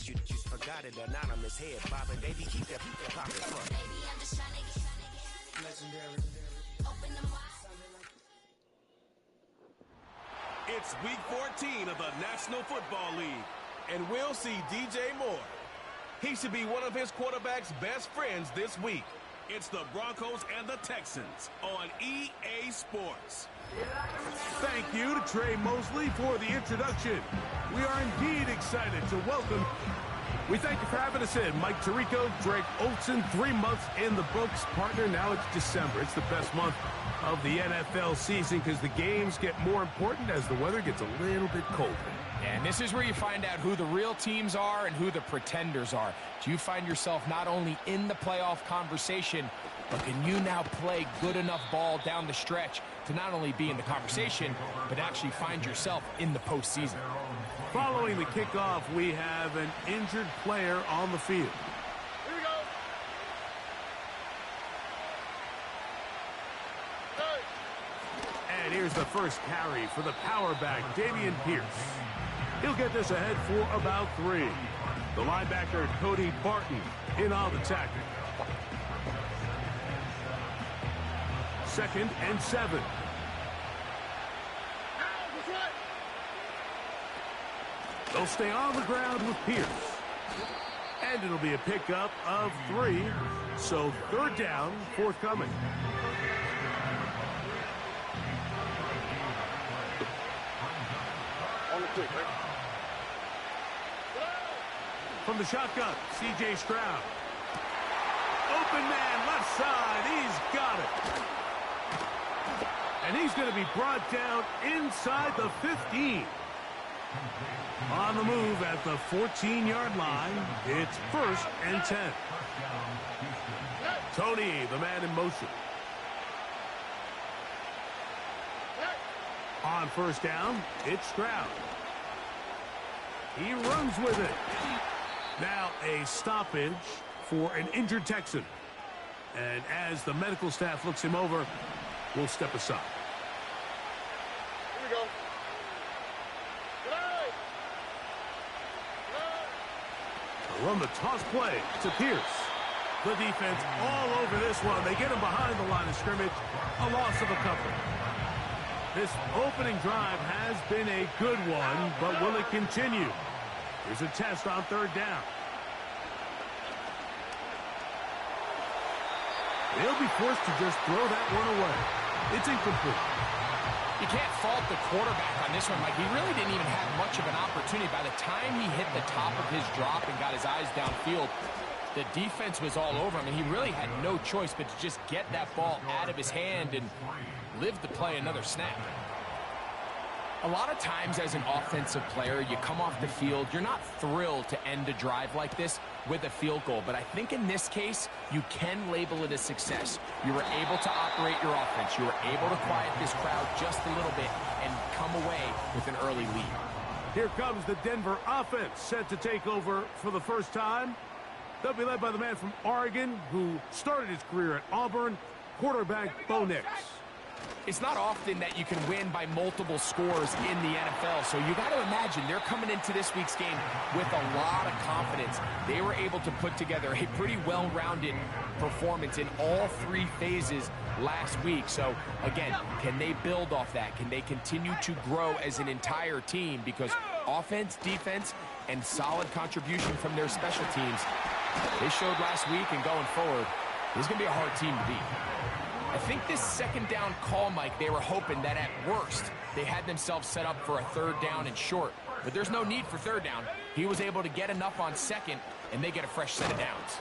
guess you just forgot it. Anonymous head bobbing, baby, keep that popping. Baby, I'm just trying to get legendary. Open them wide. It's week 14 of the National Football League, and we'll see DJ Moore. He should be one of his quarterback's best friends this week. It's the Broncos and the Texans on EA Sports. Thank you to Trey Mosley for the introduction. We are indeed excited to welcome. We thank you for having us in. Mike Tirico, Drake Olsen, 3 months in the books. Partner, now it's December. It's the best month of the NFL season because the games get more important as the weather gets a little bit colder. And this is where you find out who the real teams are and who the pretenders are. Do you find yourself not only in the playoff conversation, but can you now play good enough ball down the stretch to not only be in the conversation, but actually find yourself in the postseason? Following the kickoff, we have an injured player on the field. Here we go. And here's the first carry for the power back, Dameon Pierce. He'll get this ahead for about 3. The linebacker, Cody Barton, in on the tackle. 2nd and 7. They'll stay on the ground with Pierce. And it'll be a pickup of 3. So 3rd down, forthcoming. On the quick, right? From the shotgun, C.J. Stroud. Open man, left side. He's got it. And he's going to be brought down inside the 15. On the move at the 14-yard line, it's 1st and 10. Tony, the man in motion. On 1st down, it's Stroud. He runs with it. Now a stoppage for an injured Texan. And as the medical staff looks him over, we'll step aside. Here we go. Run the toss play to Pierce. The defense all over this one. They get him behind the line of scrimmage. A loss of a couple. This opening drive has been a good one, but will it continue? Here's a test on 3rd down. They'll be forced to just throw that one away. It's incomplete. You can't fault the quarterback on this one, Mike. He really didn't even have much of an opportunity. By the time he hit the top of his drop and got his eyes downfield, the defense was all over him, and he really had no choice but to just get that ball out of his hand and live to play another snap. A lot of times as an offensive player, you come off the field, you're not thrilled to end a drive like this with a field goal. But I think in this case, you can label it a success. You were able to operate your offense. You were able to quiet this crowd just a little bit and come away with an early lead. Here comes the Denver offense set to take over for the first time. They'll be led by the man from Oregon who started his career at Auburn, quarterback Bo Nix. It's not often that you can win by multiple scores in the NFL, so you got to imagine they're coming into this week's game with a lot of confidence. They were able to put together a pretty well-rounded performance in all 3 phases last week. So, again, can they build off that? Can they continue to grow as an entire team? Because offense, defense, and solid contribution from their special teams, they showed last week, and going forward, this is going to be a hard team to beat. I think this 2nd down call, Mike, they were hoping that at worst they had themselves set up for a 3rd down and short. But there's no need for 3rd down. He was able to get enough on 2nd, and they get a fresh set of downs.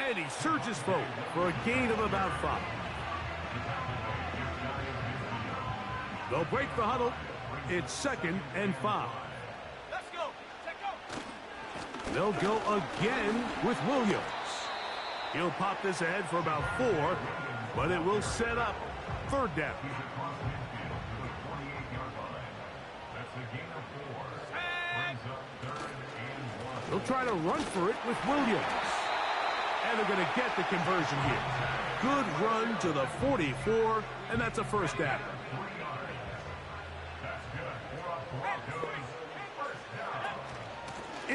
And he surges forward for a gain of about 5. They'll break the huddle. It's 2nd and 5. Let's go. Let's go. They'll go again with Williams. He'll pop this ahead for about 4, but it will set up 3rd down. They'll try to run for it with Williams. And they're going to get the conversion here. Good run to the 44, and that's a 1st down.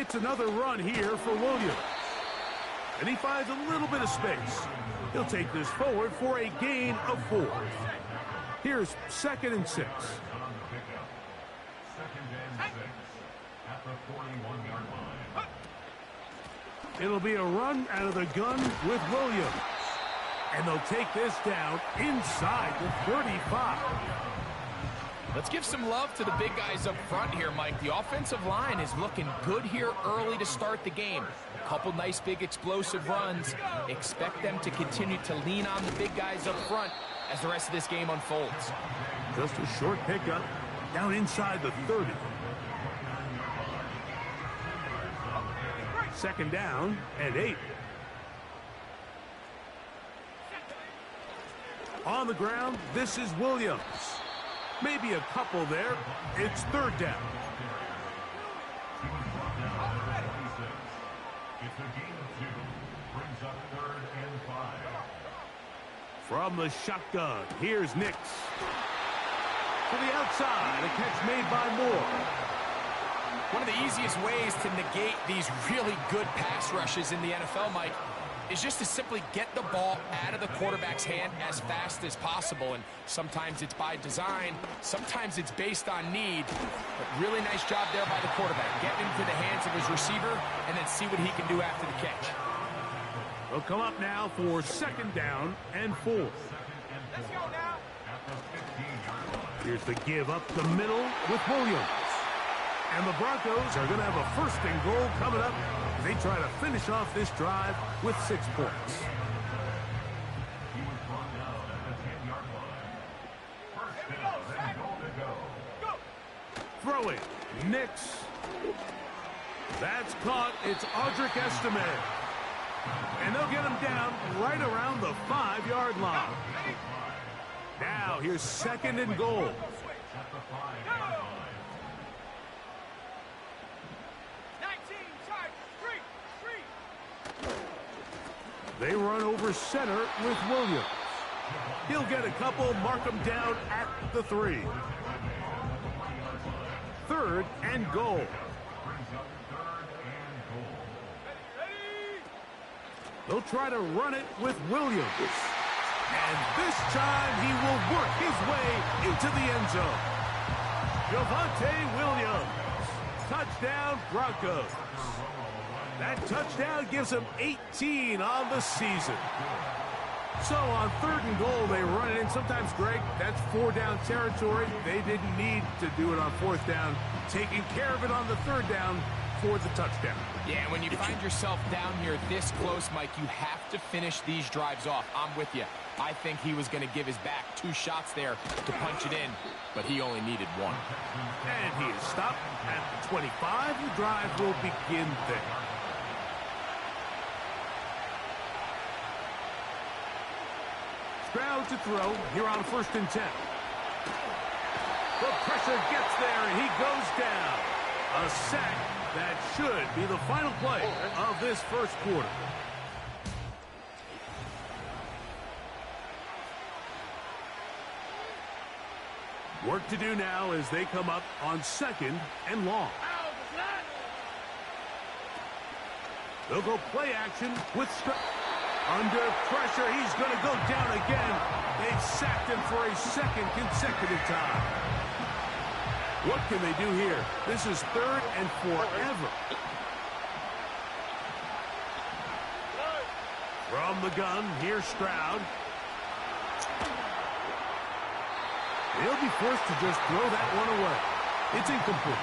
It's another run here for Williams. And he finds a little bit of space. He'll take this forward for a gain of 4. Here's 2nd and 6. It'll be a run out of the gun with Williams. And they'll take this down inside the 35. Let's give some love to the big guys up front here, Mike. The offensive line is looking good here early to start the game. A couple nice big explosive runs. Expect them to continue to lean on the big guys up front as the rest of this game unfolds. Just a short pickup down inside the 30. 2nd down and 8. On the ground, this is Williams. Maybe a couple there. It's 3rd down. From the shotgun, here's Nix. To the outside, a catch made by Moore. One of the easiest ways to negate these really good pass rushes in the NFL, Mike, is just to simply get the ball out of the quarterback's hand as fast as possible. And sometimes it's by design, sometimes it's based on need. But really nice job there by the quarterback. Getting into the hands of his receiver and then see what he can do after the catch. They'll come up now for 2nd down and 4. Let's go now. Here's the give up the middle with Williams. And the Broncos are going to have a 1st and goal coming up. They try to finish off this drive with 6 points. Throwing, Nix. That's caught. It's Audric Estime. And they'll get him down right around the 5-yard line. Now here's 2nd and goal. They run over center with Williams. He'll get a couple, mark him down at the 3. 3rd and goal. They'll try to run it with Williams. And this time he will work his way into the end zone. Javonte Williams. Touchdown, Broncos. That touchdown gives them 18 on the season. So on 3rd and goal, they run it in. Sometimes, Greg, that's 4-down territory. They didn't need to do it on 4th down. Taking care of it on the 3rd down for the touchdown. Yeah, when you find yourself down here this close, Mike, you have to finish these drives off. I'm with you. I think he was going to give his back 2 shots there to punch it in, but he only needed 1. And he is stopped at the 25. The drive will begin there. Stroud to throw here on 1st and 10. The pressure gets there, and he goes down. A sack that should be the final play of this 1st quarter. Work to do now as they come up on 2nd and long. They'll go play action with Stroud. Under pressure, he's going to go down again. They've sacked him for a 2nd consecutive time. What can they do here? This is 3rd and forever. From the gun, here's Stroud. He'll be forced to just throw that one away. It's incomplete.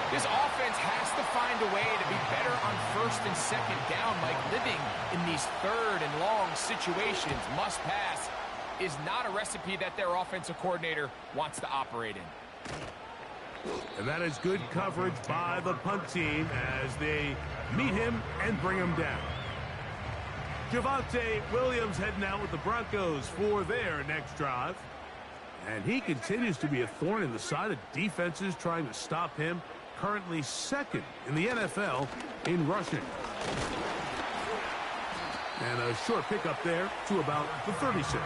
This offense has to find a way to be better on 1st and 2nd down. Like living in these 3rd and long situations, must pass, is not a recipe that their offensive coordinator wants to operate in. And that is good coverage by the punt team as they meet him and bring him down. Javonte Williams heading out with the Broncos for their next drive. And he continues to be a thorn in the side of defenses trying to stop him. Currently 2nd in the NFL in rushing. And a short pickup there to about the 36.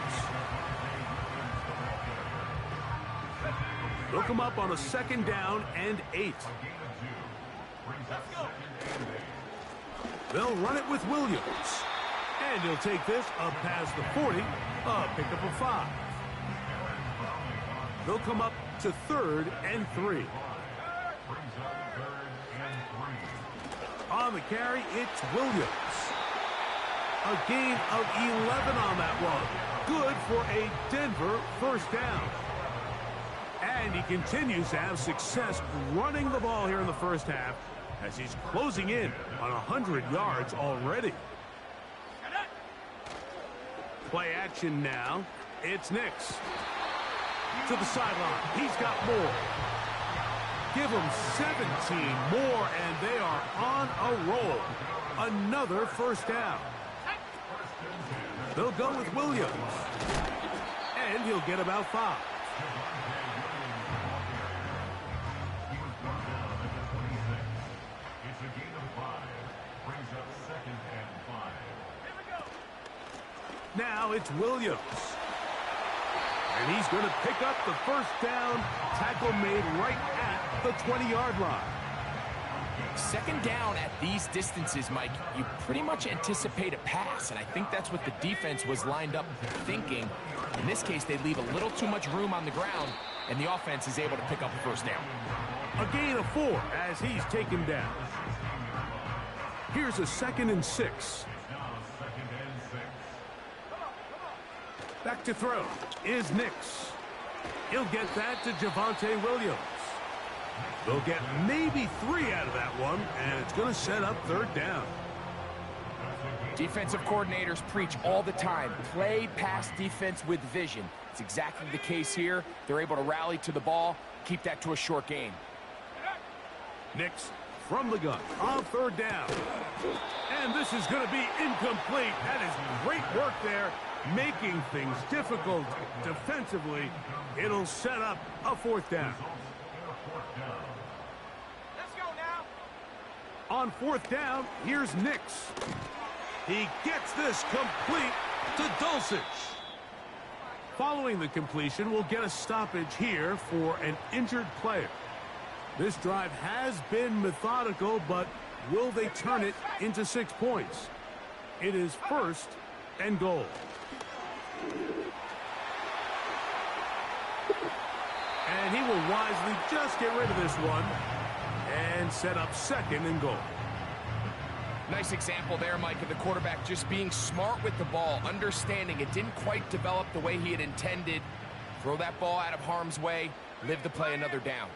They'll come up on a 2nd down and 8. They'll run it with Williams. And he'll take this up past the 40, a pickup of 5. They'll come up to 3rd and 3. On the carry, it's Williams. A gain of 11 on that one. Good for a Denver first down. And he continues to have success running the ball here in the first half as he's closing in on 100 yards already. Play action now. It's Nix. To the sideline. He's got more. Give him 17 more, and they are on a roll. Another first down. They'll go with Williams. And he'll get about 5. Now it's Williams. And he's going to pick up the first down. Tackle made right at the 20-yard line. Second down at these distances, Mike, you pretty much anticipate a pass, and I think that's what the defense was lined up thinking. In this case, they leave a little too much room on the ground, and the offense is able to pick up a first down. A gain of 4 as he's taken down. Here's a 2nd and 6. Back to throw is Nix. He'll get that to Javonte Williams. They'll get maybe 3 out of that one, and it's going to set up 3rd down. Defensive coordinators preach all the time, play pass defense with vision. It's exactly the case here. They're able to rally to the ball, keep that to a short gain. Nix from the gun on 3rd down. And this is going to be incomplete. That is great work there, making things difficult defensively. It'll set up a 4th down. Let's go now. On 4th down, here's Nix. He gets this complete to Dulcich. Following the completion, we'll get a stoppage here for an injured player. This drive has been methodical, but will they turn it into 6 points? It is 1st and goal. And he will wisely just get rid of this one and set up 2nd and goal. Nice example there, Mike, of the quarterback just being smart with the ball, understanding it didn't quite develop the way he had intended. Throw that ball out of harm's way, live to play another down.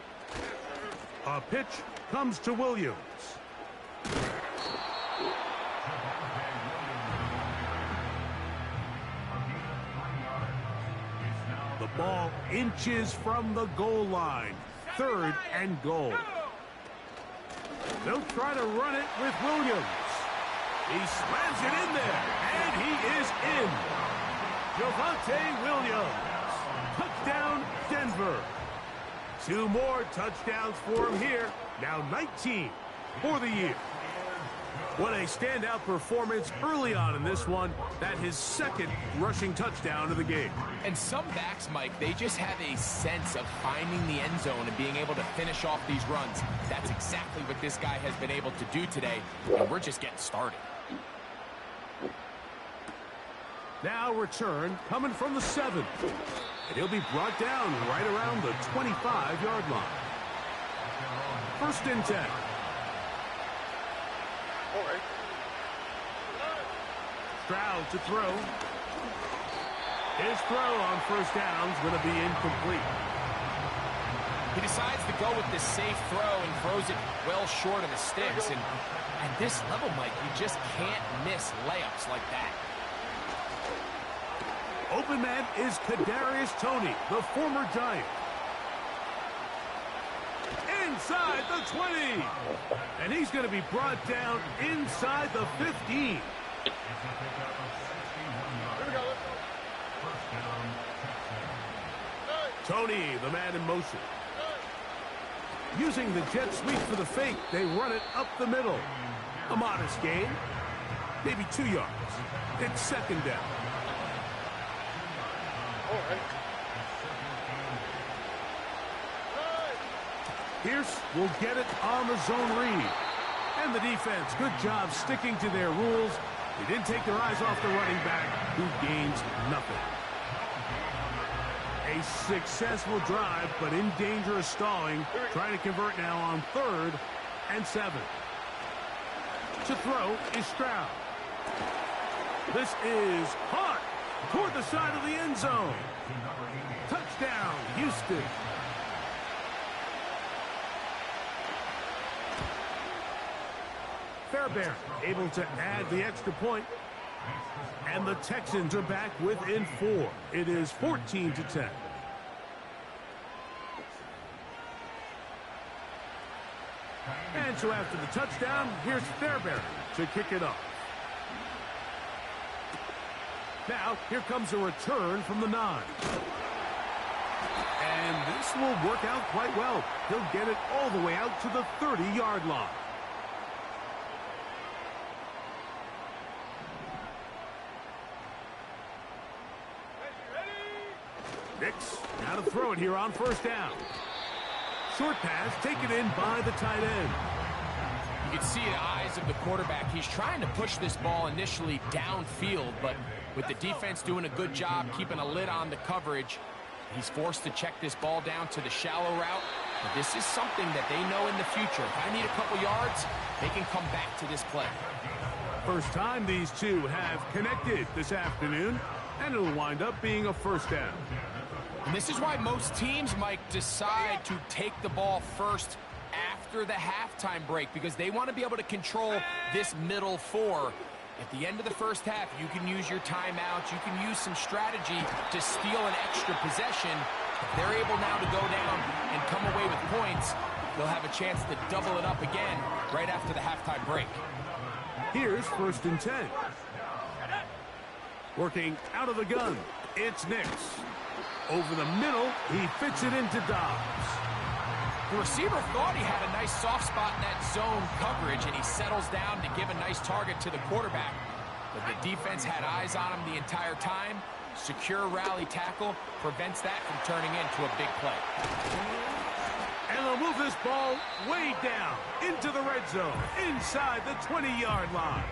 A pitch comes to Williams. The ball inches from the goal line. 3rd and goal. They'll try to run it with Williams. He slams it in there, and he is in. Javonte Williams. Touchdown, Denver. 2 more touchdowns for him here. Now 19 for the year. What a standout performance early on in this one. That his 2nd rushing touchdown of the game. And some backs, Mike, they just have a sense of finding the end zone and being able to finish off these runs. That's exactly what this guy has been able to do today, and we're just getting started. Now return coming from the 7th. And he'll be brought down right around the 25-yard line. 1st and 10. All right. Stroud to throw. His throw on 1st down is going to be incomplete. He decides to go with this safe throw and throws it well short of the sticks. And at this level, Mike, you just can't miss layups like that. Open man is Kadarius Toney, the former Giant. Inside the 20. And he's going to be brought down inside the 15. Toney, the man in motion. Using the jet sweep for the fake, they run it up the middle. A modest gain, maybe 2 yards. It's 2nd down. All right. Pierce will get it on the zone read. And the defense, good job sticking to their rules. They didn't take their eyes off the running back, who gains nothing. A successful drive, but in danger of stalling. Trying to convert now on 3rd and 7. To throw is Stroud. This is hot toward the side of the end zone. Touchdown, Houston. Fairbairn able to add the extra point. And the Texans are back within 4. It is 14-10. And so after the touchdown, here's Fairbairn to kick it off. Now, here comes a return from the 9. And this will work out quite well. He'll get it all the way out to the 30-yard line. Nix, now to throw it here on 1st down. Short pass taken in by the tight end. You can see the eyes of the quarterback. He's trying to push this ball initially downfield, but with the defense doing a good job keeping a lid on the coverage, he's forced to check this ball down to the shallow route. But this is something that they know in the future. If I need a couple yards, they can come back to this play. First time these two have connected this afternoon, and it'll wind up being a 1st down. And this is why most teams, Mike, decide to take the ball first after the halftime break, because they want to be able to control this middle 4. At the end of the first half, you can use your timeouts. You can use some strategy to steal an extra possession. If they're able now to go down and come away with points, they'll have a chance to double it up again right after the halftime break. Here's 1st and 10. Working out of the gun, it's Nix. Over the middle, he fits it into Dobbs. The receiver thought he had a nice soft spot in that zone coverage, and he settles down to give a nice target to the quarterback. But the defense had eyes on him the entire time. Secure rally tackle prevents that from turning into a big play. And they'll move this ball way down into the red zone, inside the 20-yard line.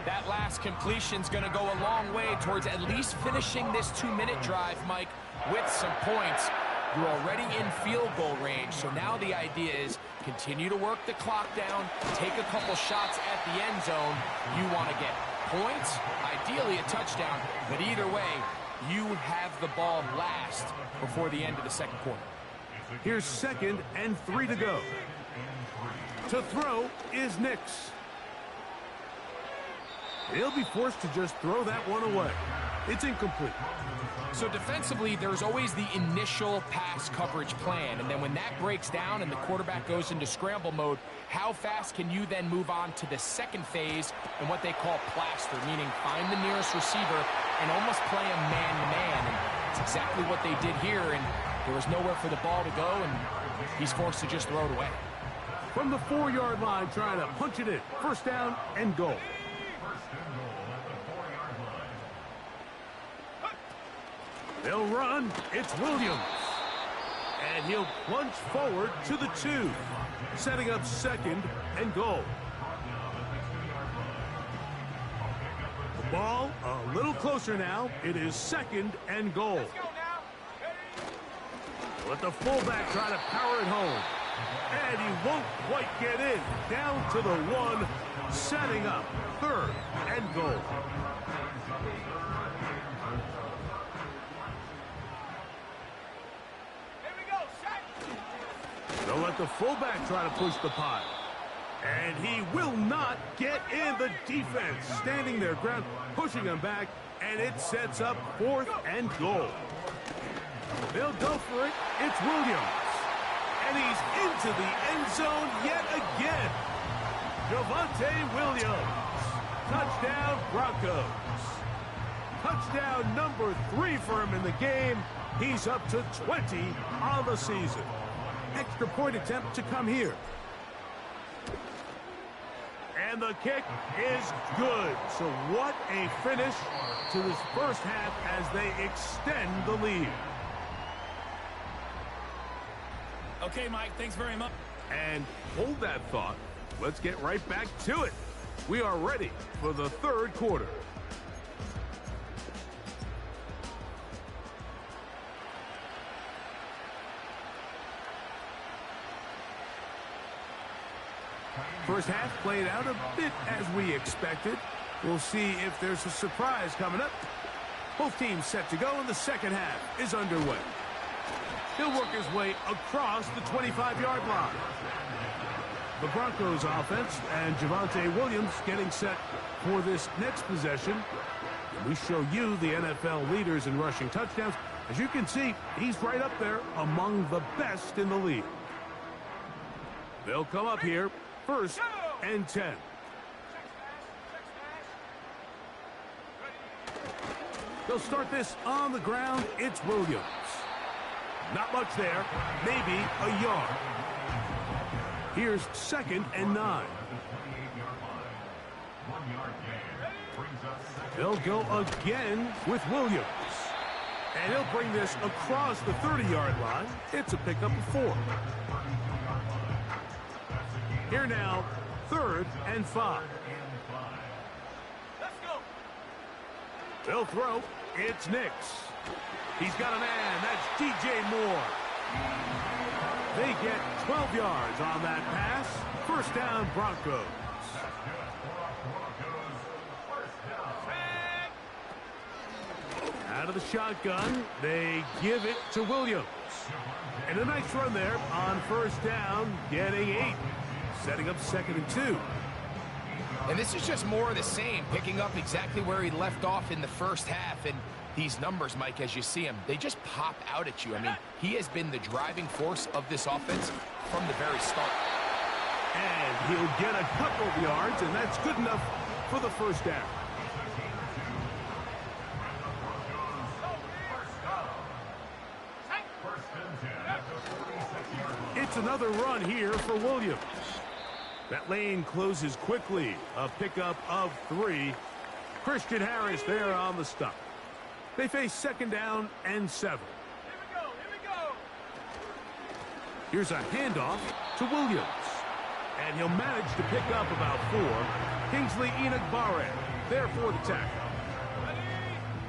That last completion's going to go a long way towards at least finishing this 2-minute drive, Mike, with some points. You're already in field goal range, so now the idea is continue to work the clock down, take a couple shots at the end zone. You want to get points, ideally a touchdown, but either way, you have the ball last before the end of the 2nd quarter. Here's 2nd and 3 to go. To throw is Nix. He'll be forced to just throw that one away. It's incomplete. So defensively, there's always the initial pass coverage plan, and then when that breaks down and the quarterback goes into scramble mode, how fast can you then move on to the 2nd phase and what they call plaster, meaning find the nearest receiver and almost play him man-to-man. And it's exactly what they did here, and there was nowhere for the ball to go, and he's forced to just throw it away. From the 4-yard line, trying to punch it in. 1st down and goal. They'll run. It's Williams. And he'll plunge forward to the 2, setting up 2nd and goal. The ball a little closer now. It is 2nd and goal. Let the fullback try to power it home. And he won't quite get in. Down to the 1, setting up 3rd and goal. They'll let the fullback try to push the pile. And he will not get in. The defense standing their ground, pushing him back, and it sets up 4th and goal. They'll go for it. It's Williams. And he's into the end zone yet again. Javonte Williams. Touchdown, Broncos. Touchdown number 3 for him in the game. He's up to 20 on the season. Extra point attempt to come here. And the kick is good. So what a finish to this first half as they extend the lead. Okay, Mike, thanks very much. And hold that thought. Let's get right back to it. We are ready for the third quarter. First half played out a bit as we expected. We'll see if there's a surprise coming up. Both teams set to go, and the second half is underway. He'll work his way across the 25-yard line. The Broncos offense and Javonte Williams getting set for this next possession. And we show you the NFL leaders in rushing touchdowns. As you can see, he's right up there among the best in the league. They'll come up here, 1st and 10. They'll start this on the ground. It's Williams. Not much there, maybe a yard. Here's 2nd and 9. They'll go again with Williams. And he'll bring this across the 30-yard line. It's a pickup of 4. Here now, 3rd and 5. Let's go. They'll throw. It's Nix. He's got a man. That's DJ Moore. They get 12 yards on that pass. 1st down, Broncos. Out of the shotgun, they give it to Williams. And a nice run there on 1st down, getting 8. Setting up 2nd and 2. And this is just more of the same, picking up exactly where he left off in the first half. And these numbers, Mike, as you see him, they just pop out at you. I mean, he has been the driving force of this offense from the very start. And he'll get a couple of yards, and that's good enough for the 1st down. It's another run here for Williams. That lane closes quickly. A pickup of 3. Christian Harris there on the stop. They face 2nd down and 7. Here we go. Here's a handoff to Williams. And he'll manage to pick up about 4. Kingsley Enoch-Barre there for the tackle.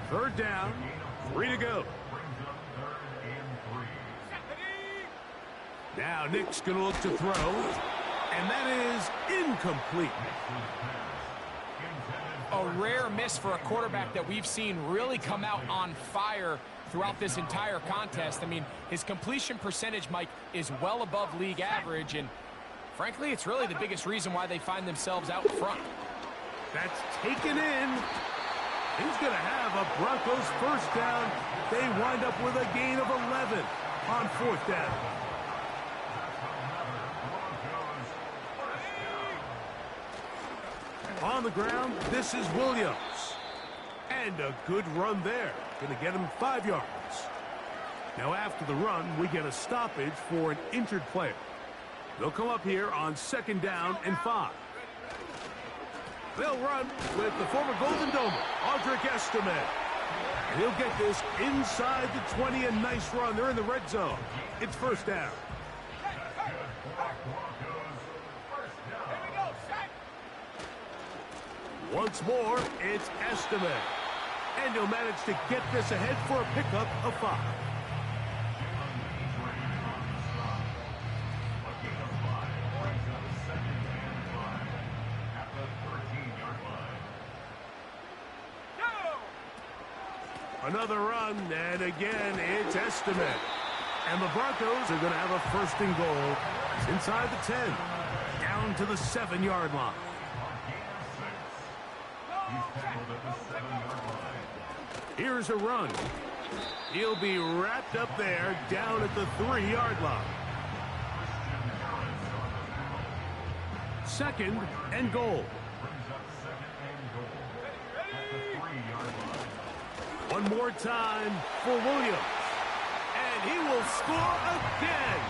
3rd down, 3 to go. Now Nick's going to look to throw, and that is incomplete. A rare miss for a quarterback that we've seen really come out on fire throughout this entire contest. I mean, his completion percentage, Mike, is well above league average, and frankly, it's really the biggest reason why they find themselves out front. That's taken in. He's going to have a Broncos 1st down. They wind up with a gain of 11 on 4th down. On the ground, this is Williams. And a good run there. Going to get him 5 yards. Now after the run, we get a stoppage for an injured player. They'll come up here on 2nd down and 5. They'll run with the former Golden Domer, Audric Estime. He'll get this inside the 20, a nice run. They're in the red zone. It's 1st down. Once more, it's Estime. And he'll manage to get this ahead for a pickup of 5. Another run, and again, it's Estime. And the Broncos are going to have a 1st and goal. It's inside the 10, down to the 7-yard line. Here's a run. He'll be wrapped up there, down at the 3-yard line. 2nd and goal. One more time for Williams. And he will score again.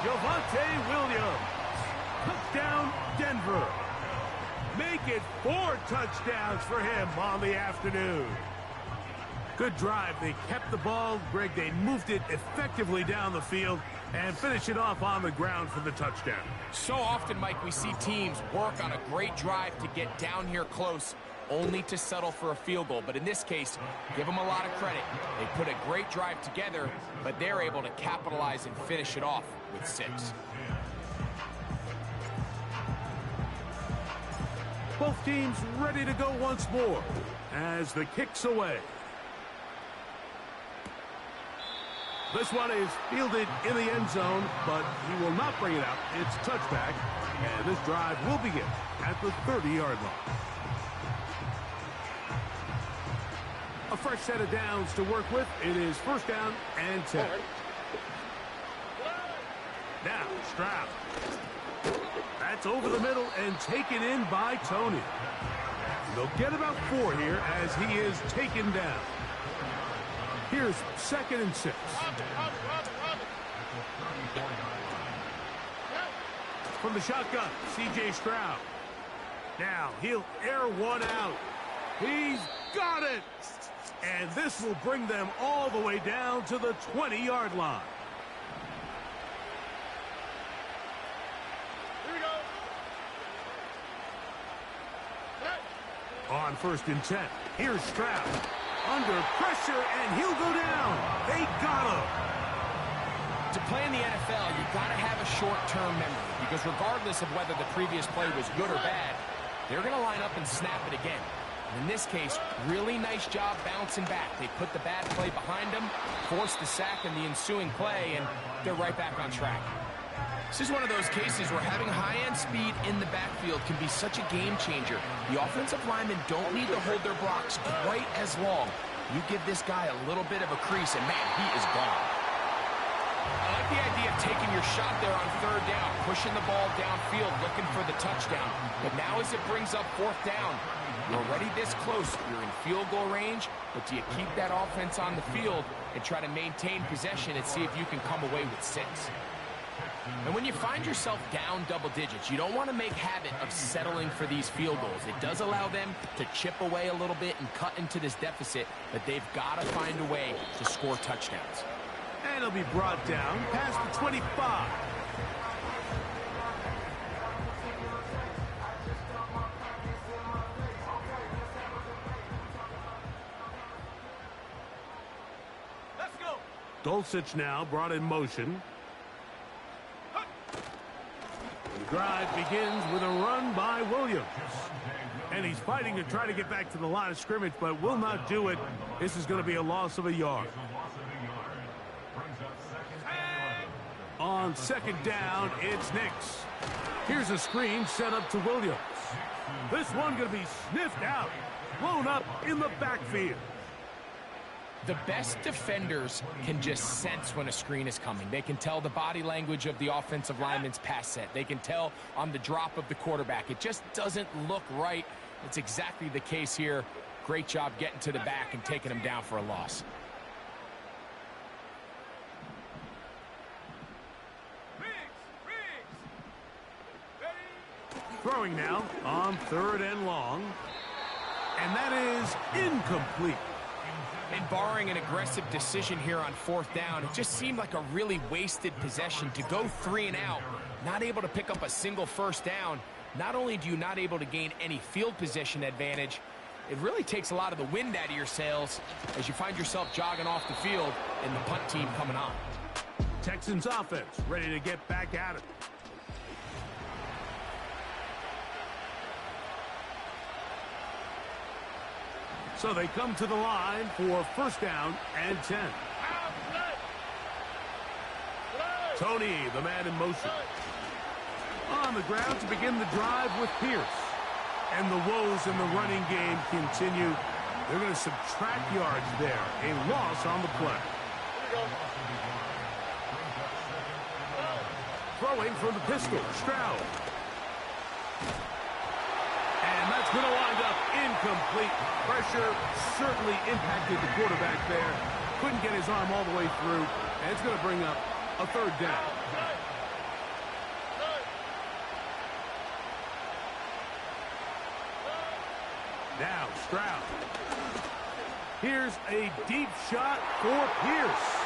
Javonte Williams. Touchdown, Denver. Make it 4 touchdowns for him on the afternoon. Good drive. They kept the ball. Greg, they moved it effectively down the field. And finish it off on the ground for the touchdown. So often, Mike, we see teams work on a great drive to get down here close, only to settle for a field goal. But in this case, give them a lot of credit. They put a great drive together, but they're able to capitalize and finish it off with 6. Both teams ready to go once more as the kick's away. This one is fielded in the end zone, but he will not bring it out. It's touchback, and this drive will begin at the 30-yard line. A fresh set of downs to work with. It is first down and 10. Now, Stroud. That's over the middle and taken in by Tony. They'll get about 4 here as he is taken down. Here's 2nd and 6. From the shotgun, C.J. Stroud. Now he'll air one out. He's got it! And this will bring them all the way down to the 20-yard line. Here we go. On 1st and 10, here's Stroud. Under pressure, and he'll go down. They got him. To play in the NFL, you've got to have a short-term memory, because regardless of whether the previous play was good or bad, they're going to line up and snap it again. And in this case, really nice job bouncing back. They put the bad play behind them, forced the sack in the ensuing play, and they're right back on track. This is one of those cases where having high-end speed in the backfield can be such a game changer. The offensive linemen don't need to hold their blocks quite as long. You give this guy a little bit of a crease, and man, he is gone. I like the idea of taking your shot there on 3rd down, pushing the ball downfield, looking for the touchdown. But now as it brings up 4th down, you're already this close. You're in field goal range, but do you keep that offense on the field and try to maintain possession and see if you can come away with 6? And when you find yourself down double digits, you don't want to make habit of settling for these field goals. It does allow them to chip away a little bit and cut into this deficit, but they've got to find a way to score touchdowns. And he'll be brought down past the 25. Let's go. Dulcich now brought in motion. The drive begins with a run by Williams. And he's fighting to try to get back to the line of scrimmage, but will not do it. This is going to be a loss of a yard. On 2nd down, it's Nix. Here's a screen set up to Williams. This one going to be sniffed out, blown up in the backfield. The best defenders can just sense when a screen is coming. They can tell the body language of the offensive lineman's pass set. They can tell on the drop of the quarterback. It just doesn't look right. It's exactly the case here. Great job getting to the back and taking him down for a loss. Throwing now on 3rd and long. And that is incomplete. And barring an aggressive decision here on 4th down, it just seemed like a really wasted possession to go 3 and out, not able to pick up a single 1st down. Not only do you not able to gain any field position advantage, it really takes a lot of the wind out of your sails as you find yourself jogging off the field and the punt team coming on. Texans offense ready to get back at it. So they come to the line for 1st down and 10. Tony, the man in motion. On the ground to begin the drive with Pierce. And the woes in the running game continue. They're going to subtract yards there. A loss on the play. Throwing from the pistol, Stroud. And that's going to wind up incomplete. Pressure certainly impacted the quarterback there. Couldn't get his arm all the way through. And it's going to bring up a 3rd down. Now Stroud. Here's a deep shot for Pierce.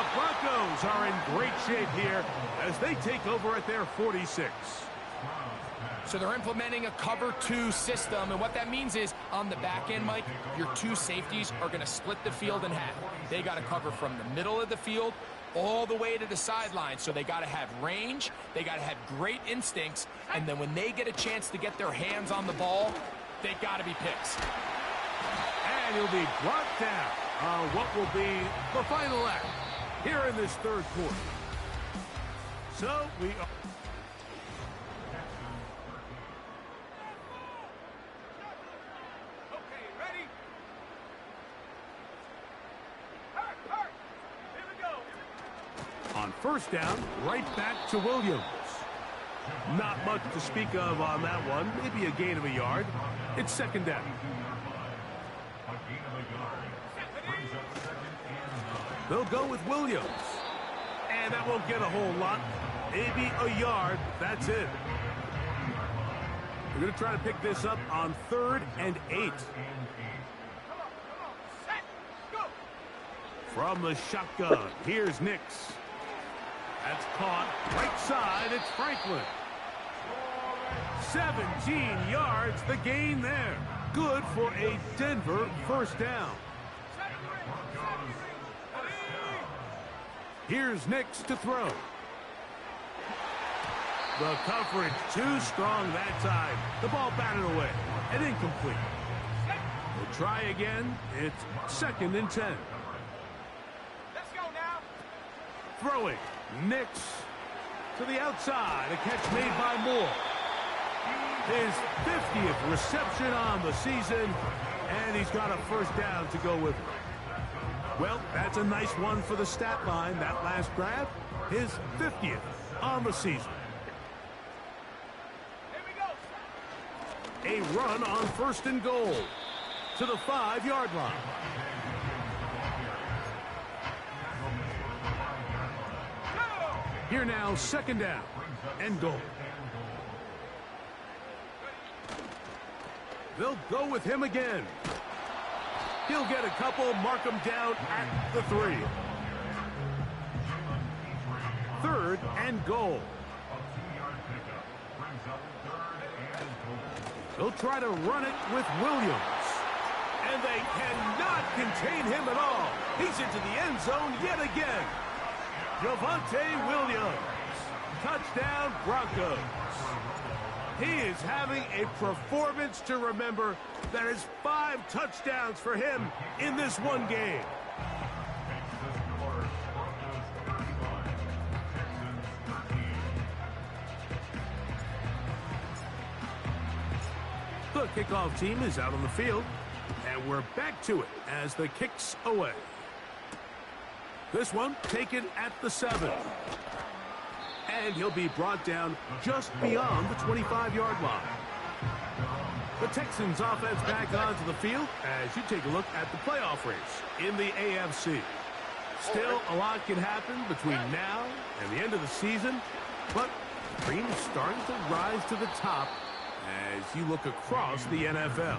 The Broncos are in great shape here as they take over at their 46. So they're implementing a cover 2 system, and what that means is on the back end, Mike, your 2 safeties are going to split the field in half. They got to cover from the middle of the field all the way to the sideline. So they got to have range, they got to have great instincts, and then when they get a chance to get their hands on the ball, they got to be picks. And he'll be brought down on what will be the final act here in this third quarter. So we are... On first down, right back to Williams. Not much to speak of on that one. Maybe a gain of a yard. It's second down. They'll go with Williams. And that won't get a whole lot. Maybe a yard. That's it. We're going to try to pick this up on 3rd and 8. From the shotgun, here's Nix. That's caught right side. It's Franklin. 17 yards, the gain there. Good for a Denver first down. Here's Nix to throw. The coverage too strong that time. The ball batted away and incomplete. We'll try again. It's 2nd and 10. Let's go now. Throwing. Nix to the outside. A catch made by Moore. His 50th reception on the season, and he's got a first down to go with it. Well, that's a nice one for the stat line. That last grab, his 50th on the season. Here we go. A run on 1st and goal to the 5-yard line. Here now, 2nd down and goal. They'll go with him again. He'll get a couple, mark him down at the 3. 3rd and goal. They'll try to run it with Williams. And they cannot contain him at all. He's into the end zone yet again. Javonte Williams. Touchdown, Broncos. He is having a performance to remember. That is 5 touchdowns for him in this one game. The kickoff team is out on the field, and we're back to it as the kick's away. This one taken at the 7. And he'll be brought down just beyond the 25-yard line. The Texans offense back onto the field as you take a look at the playoff race in the AFC. Still, a lot can happen between now and the end of the season, but the cream is starting to rise to the top as you look across the NFL.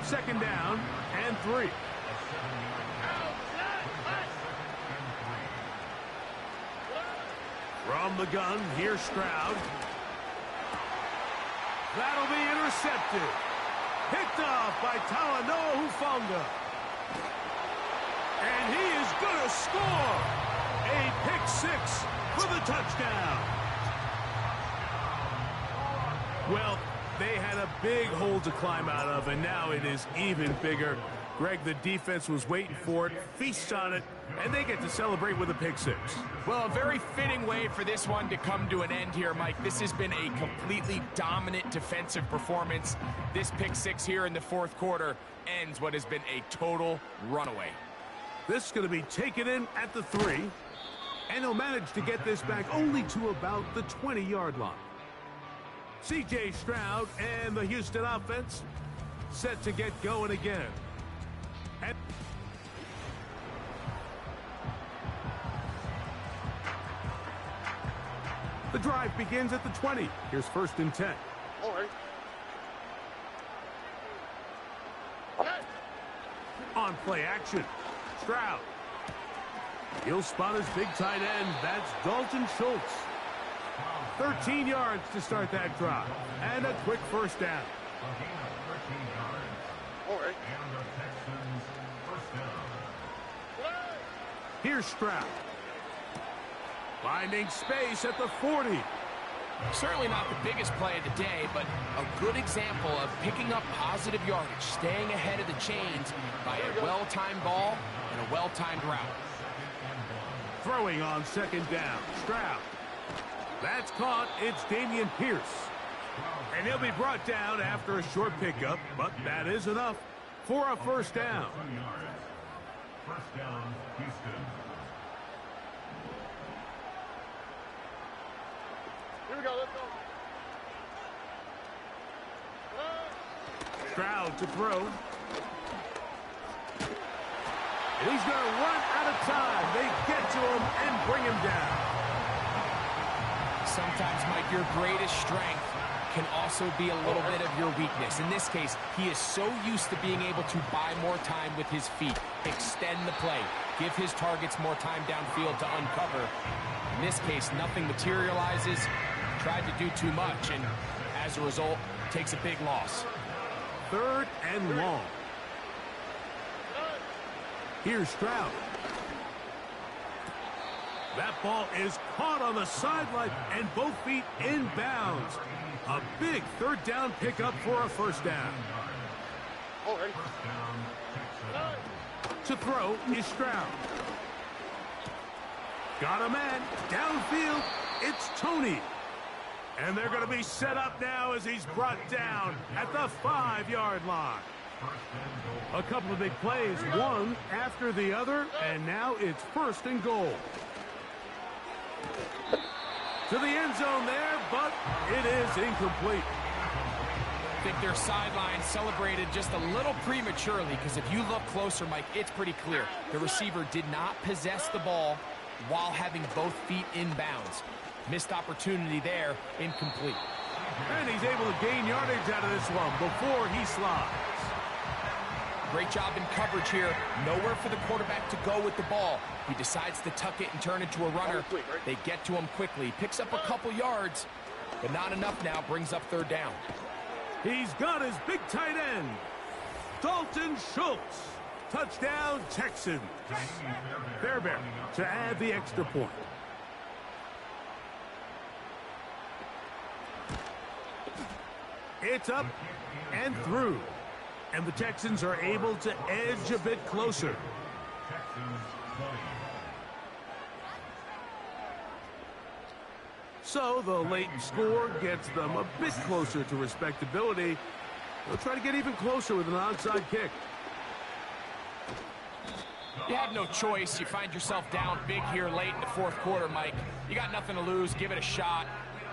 2nd down and 3. From the gun, here's Stroud. That'll be intercepted. Picked off by Talanoa Hufanga. And he is going to score. A pick 6 for the touchdown. Well, they had a big hole to climb out of, and now it is even bigger. Greg, the defense was waiting for it, feasts on it, and they get to celebrate with a pick 6. Well, a very fitting way for this one to come to an end here, Mike. This has been a completely dominant defensive performance. This pick 6 here in the 4th quarter ends what has been a total runaway. This is going to be taken in at the 3, and he'll manage to get this back only to about the 20-yard line. C.J. Stroud and the Houston offense set to get going again. The drive begins at the 20. Here's 1st and 10. All right. On play action, Stroud. He'll spot his big tight end. That's Dalton Schultz. 13 yards to start that drive. And a quick first down. All right. Here's Stroud. Finding space at the 40. Certainly not the biggest play of the day, but a good example of picking up positive yardage, staying ahead of the chains by a well-timed ball and a well-timed route. Throwing on second down. Stroud. That's caught. It's Dameon Pierce. And he'll be brought down after a short pickup, but that is enough for a first down. First down, Houston. Here we go. Let's go. Stroud to throw. And he's going to run out of time. They get to him and bring him down. Sometimes, Mike, your greatest strength can also be a little bit of your weakness. In this case, he is so used to being able to buy more time with his feet, extend the play, give his targets more time downfield to uncover. In this case, nothing materializes, tried to do too much, and as a result, takes a big loss. Third and long. Here's Stroud. That ball is caught on the sideline and both feet in bounds. A big third down pickup for a first down. All right. To throw is Stroud. Got a man downfield. It's Tony. And they're going to be set up now as he's brought down at the 5-yard line. A couple of big plays, one after the other, and now it's first and goal. To the end zone there, but it is incomplete. I think their sideline celebrated just a little prematurely, because if you look closer, Mike, it's pretty clear. The receiver did not possess the ball while having both feet in bounds. Missed opportunity there, incomplete. And he's able to gain yardage out of this one before he slides. Great job in coverage here. Nowhere for the quarterback to go with the ball. He decides to tuck it and turn it to a runner. They get to him quickly. Picks up a couple yards, but not enough now. Brings up third down. He's got his big tight end, Dalton Schultz. Touchdown, Texans. Fairbairn to add the extra point. It's up and through. And the Texans are able to edge a bit closer. So the late score gets them a bit closer to respectability. They'll try to get even closer with an onside kick. You have no choice. You find yourself down big here late in the fourth quarter, Mike. You got nothing to lose. Give it a shot.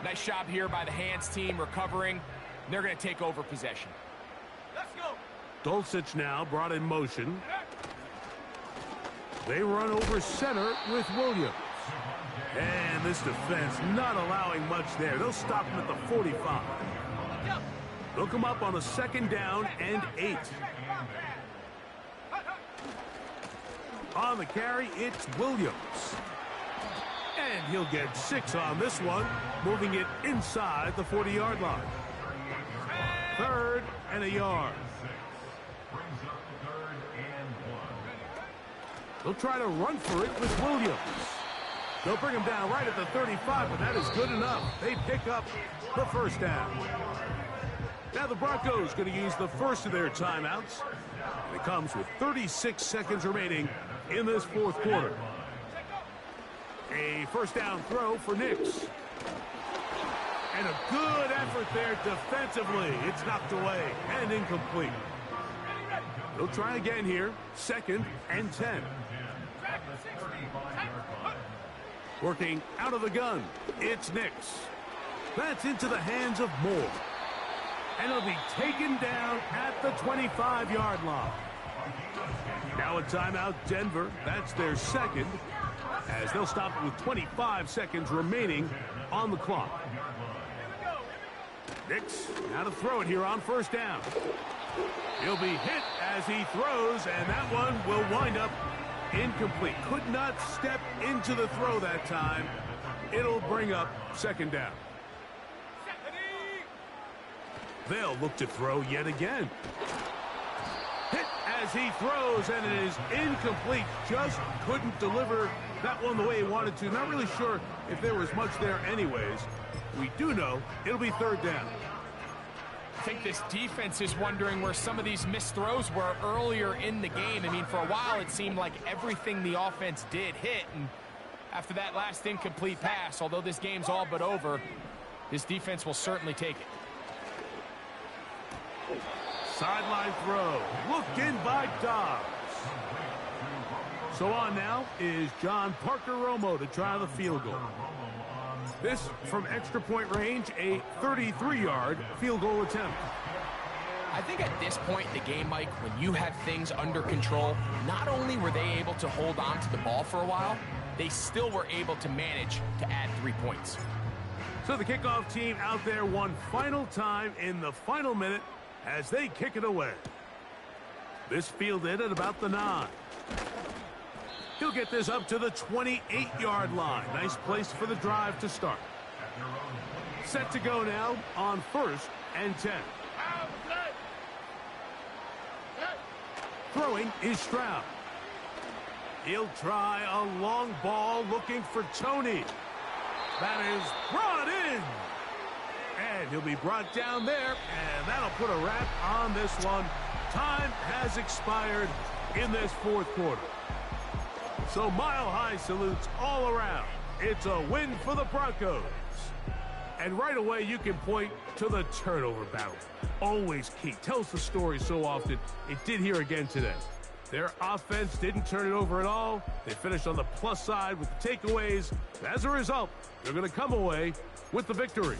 Nice job here by the hands team recovering. They're going to take over possession. Let's go. Dulcich now brought in motion. They run over center with Williams. And this defense not allowing much there. They'll stop him at the 45. They'll come up on a second down and 8. On the carry, it's Williams. And he'll get 6 on this one, moving it inside the 40-yard line. Third and a yard. They'll try to run for it with Williams. They'll bring him down right at the 35, but that is good enough. They pick up the first down. Now the Broncos going to use the first of their timeouts. And it comes with 36 seconds remaining in this fourth quarter. A first down throw for Nix. And a good effort there defensively. It's knocked away and incomplete. They'll try again here. Second and 10. Working out of the gun. It's Nix. That's into the hands of Moore. And it'll be taken down at the 25-yard line. Now a timeout, Denver. That's their second, as they'll stop it with 25 seconds remaining on the clock. Nix now to throw it here on first down. He'll be hit as he throws, and that one will wind up incomplete. Could not step into the throw that time. It'll bring up second down. They'll look to throw yet again. Hit as he throws, and it is incomplete. Just couldn't deliver that one the way he wanted to. Not really sure if there was much there anyways. We do know it'll be third down. I think this defense is wondering where some of these missed throws were earlier in the game. I mean, for a while it seemed like everything the offense did hit, and after that last incomplete pass, although this game's all but over, this defense will certainly take it. Sideline throw. Looked in by Dobbs. So on now is John Parker Romo to try the field goal. This from extra point range, a 33-yard field goal attempt. I think at this point in the game, Mike, when you have things under control, not only were they able to hold on to the ball for a while, they still were able to manage to add 3 points. So the kickoff team out there one final time in the final minute as they kick it away. This fielded at about the 9. He'll get this up to the 28-yard line. Nice place for the drive to start. Set to go now on 1st and 10. Throwing is Stroud. He'll try a long ball looking for Tony. That is brought in. And he'll be brought down there, and that'll put a wrap on this one. Time has expired in this fourth quarter. So mile-high salutes all around. It's a win for the Broncos. And right away, you can point to the turnover battle. Always key. Tells the story so often. It did here again today. Their offense didn't turn it over at all. They finished on the plus side with the takeaways. As a result, they're going to come away with the victory.